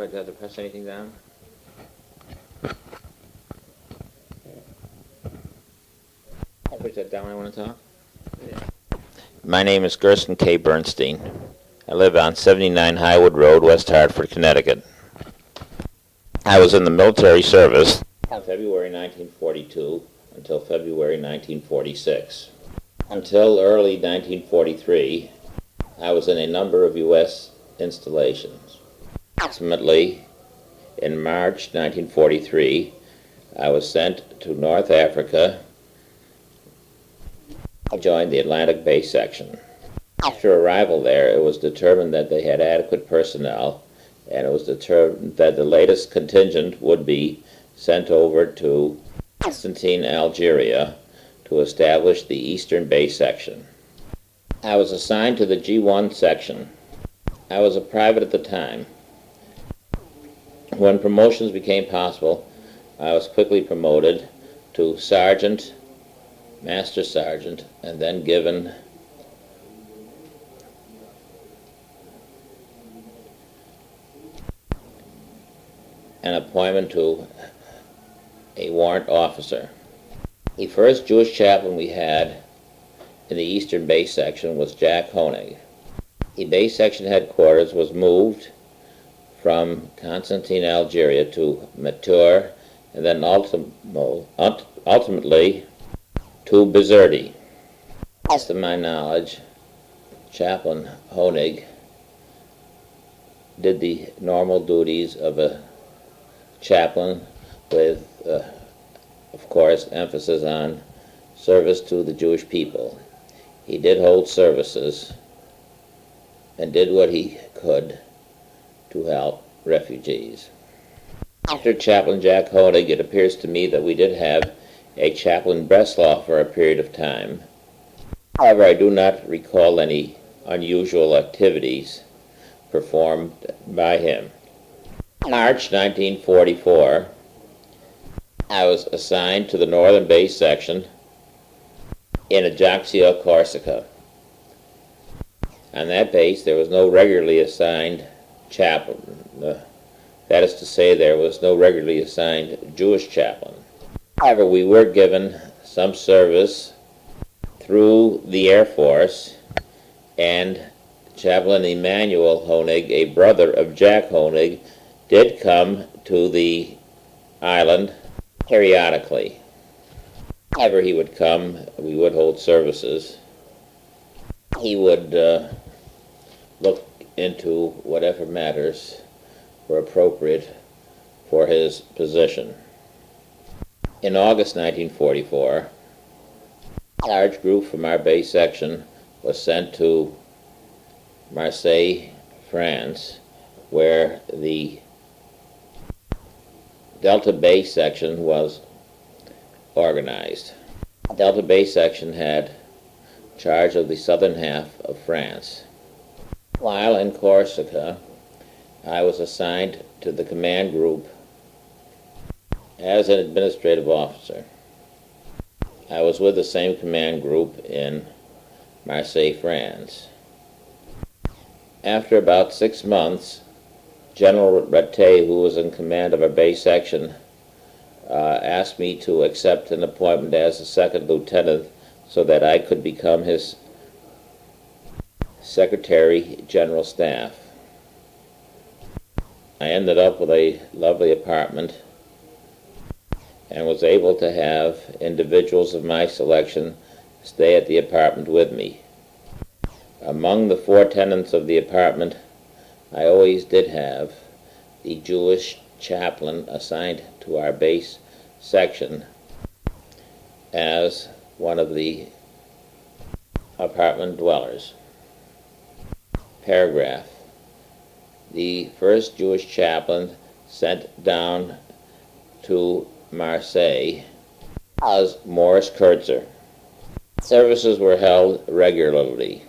Do I have to press anything down? I'll put that down when I want to talk. Yeah. My name is Gerson K. Bernstein. I live on 79 Highwood Road, West Hartford, Connecticut. I was in the military service from February 1942 until February 1946. Until early 1943, I was in a number of U.S. installations. Approximately in March 1943, I was sent to North Africa. I joined the Atlantic Base Section. After arrival there, it was determined that they had adequate personnel, and it was determined that the latest contingent would be sent over to Constantine, Algeria, to establish the Eastern Base Section. I was assigned to the G1 section. I was a private at the time. When promotions became possible, I was quickly promoted to sergeant, master sergeant, and then given an appointment to a warrant officer. The first Jewish chaplain we had in the Eastern Base Section was Jack Honig. The base section headquarters was moved from Constantine, Algeria to Matur, and then ultimately to Bizerti. To my knowledge, Chaplain Honig did the normal duties of a chaplain with, of course, emphasis on service to the Jewish people. He did hold services and did what he could to help refugees. After Chaplain Jack Honig, it appears to me that we did have a Chaplain Breslau for a period of time. However, I do not recall any unusual activities performed by him. In March 1944, I was assigned to the Northern Base Section in Ajaccio, Corsica. On that base, there was no regularly assigned chaplain. That is to say, there was no regularly assigned Jewish chaplain. However, we were given some service through the Air Force, and Chaplain Emanuel Honig, a brother of Jack Honig, did come to the island periodically. Whenever he would come, we would hold services. He would look into whatever matters were appropriate for his position. In August 1944, a large group from our base section was sent to Marseille, France, where the Delta Base Section was organized. Delta Base Section had charge of the southern half of France. While in Corsica, I was assigned to the command group as an administrative officer. I was with the same command group in Marseille, France. After about 6 months, General Ratte, who was in command of our base section, asked me to accept an appointment as a second lieutenant so that I could become his Secretary General Staff. I ended up with a lovely apartment and was able to have individuals of my selection stay at the apartment with me. Among the 4 tenants of the apartment, I always did have the Jewish chaplain assigned to our base section as one of the apartment dwellers. Paragraph. The first Jewish chaplain sent down to Marseille was Morris Kurtzer. Services were held regularly,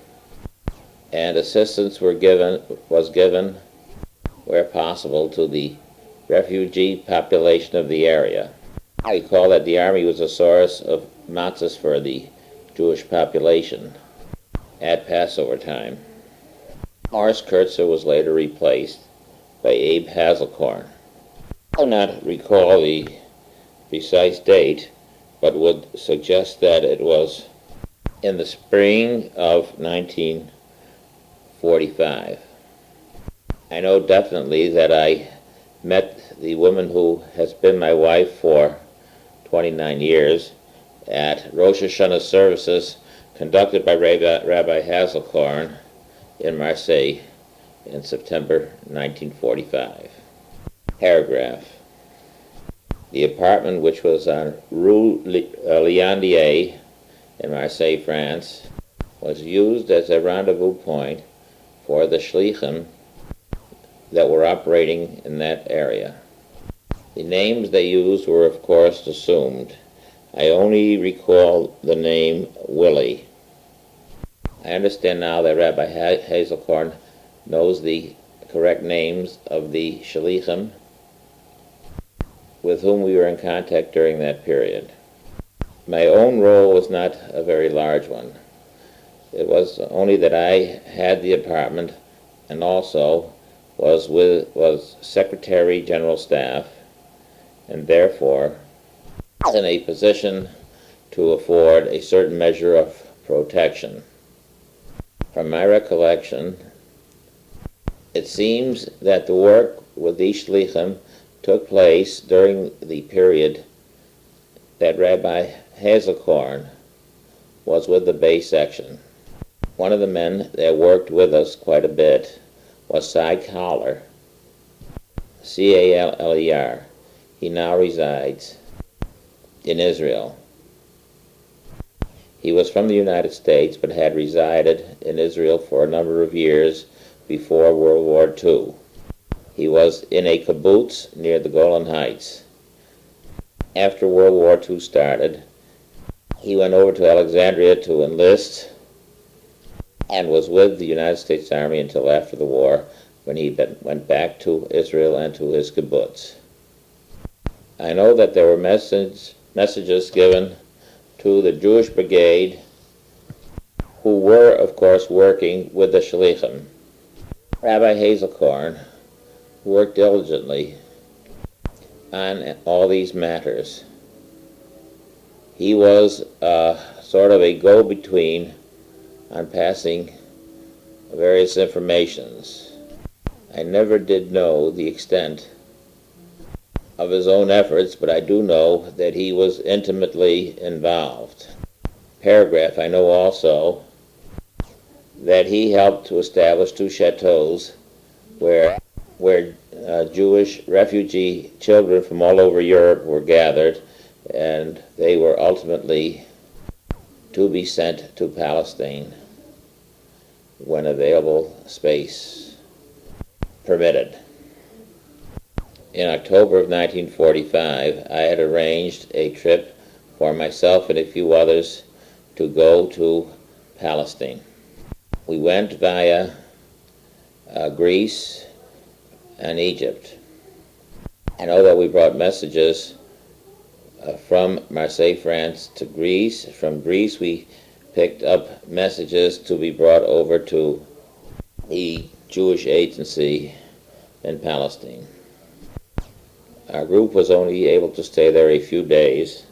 and assistance was given where possible to the refugee population of the area. I recall that the Army was a source of matzahs for the Jewish population at Passover time. Morris Kurtzer was later replaced by Abe Hazelcorn. I do not recall the precise date, but would suggest that it was in the spring of 1945. I know definitely that I met the woman who has been my wife for 29 years at Rosh Hashanah services conducted by Rabbi Hazelcorn in Marseille in September 1945. Paragraph. The apartment, which was on Rue Leondier in Marseille, France, was used as a rendezvous point for the shlichim that were operating in that area. The names they used were, of course, assumed. I only recall the name Willie. I understand now that Rabbi Hazelcorn knows the correct names of the shlichim with whom we were in contact during that period. My own role was not a very large one. It was only that I had the apartment and also was Secretary General Staff, and therefore in a position to afford a certain measure of protection. From my recollection, it seems that the work with these shlichim took place during the period that Rabbi Hazelcorn was with the Bay section. One of the men that worked with us quite a bit was Cy Collar, C-A-L-L-E-R. He now resides in Israel. He was from the United States but had resided in Israel for a number of years before World War II. He was in a kibbutz near the Golan Heights. After World War II started, he went over to Alexandria to enlist and was with the United States Army until after the war, when he went back to Israel and to his kibbutz. I know that there were messages given to the Jewish Brigade, who were, of course, working with the shlichim. Rabbi Hazelcorn worked diligently on all these matters. He was sort of a go-between on passing various informations. I never did know the extent of his own efforts, but I do know that he was intimately involved. Paragraph. I know also that he helped to establish 2 chateaus where Jewish refugee children from all over Europe were gathered, and they were ultimately to be sent to Palestine when available space permitted. In October of 1945, I had arranged a trip for myself and a few others to go to Palestine. We went via Greece and Egypt. I know that we brought messages from Marseille, France to Greece. From Greece we picked up messages to be brought over to the Jewish Agency in Palestine. Our group was only able to stay there a few days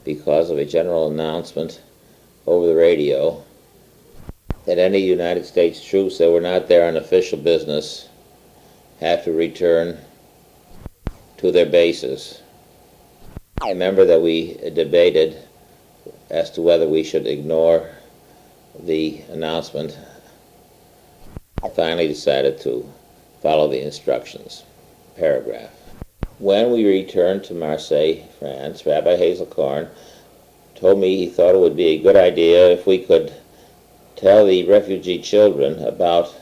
because of a general announcement over the radio that any United States troops that were not there on official business had to return to their bases. I remember that we debated as to whether we should ignore the announcement. I finally decided to follow the instructions. Paragraph. When we returned to Marseille, France, Rabbi Hazelcorn told me he thought it would be a good idea if we could tell the refugee children about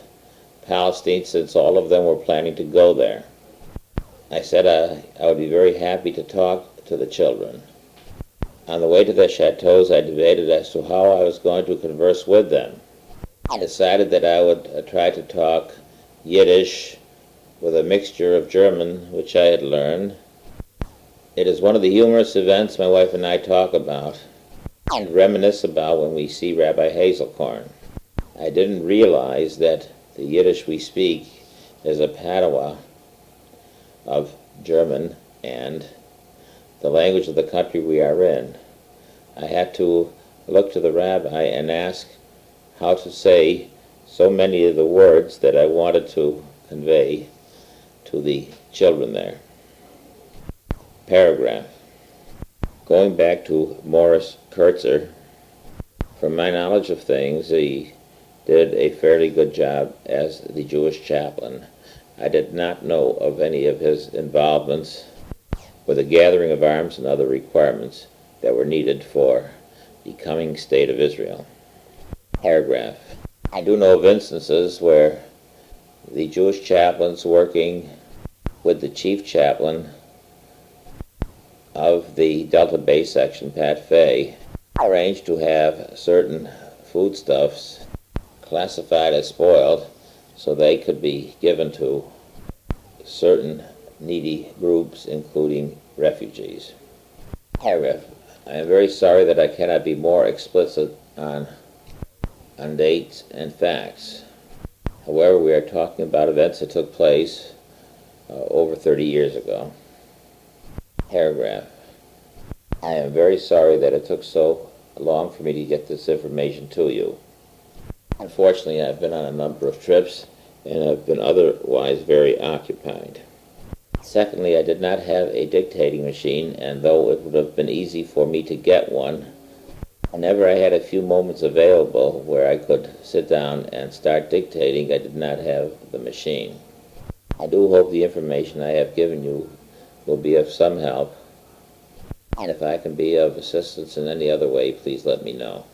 Palestine, since all of them were planning to go there. I said I would be very happy to talk to the children. On the way to the chateaus, I debated as to how I was going to converse with them. I decided that I would try to talk Yiddish with a mixture of German, which I had learned. It is one of the humorous events my wife and I talk about and reminisce about when we see Rabbi Hazelcorn. I didn't realize that the Yiddish we speak is a patois of German and the language of the country we are in. I had to look to the rabbi and ask how to say so many of the words that I wanted to convey to the children there. Paragraph. Going back to Morris Kurtzer, from my knowledge of things, he did a fairly good job as the Jewish chaplain. I did not know of any of his involvements with the gathering of arms and other requirements that were needed for the coming state of Israel. Paragraph. I do know of instances where the Jewish chaplains working with the chief chaplain of the Delta Bay section, Pat Fay, arranged to have certain foodstuffs classified as spoiled so they could be given to certain needy groups, including refugees. Paragraph. I am very sorry that I cannot be more explicit on dates and facts. However, we are talking about events that took place over 30 years ago. Paragraph. I am very sorry that it took so long for me to get this information to you. Unfortunately, I've been on a number of trips and have been otherwise very occupied. Secondly, I did not have a dictating machine, and though it would have been easy for me to get one, whenever I had a few moments available where I could sit down and start dictating, I did not have the machine. I do hope the information I have given you will be of some help, and if I can be of assistance in any other way, please let me know.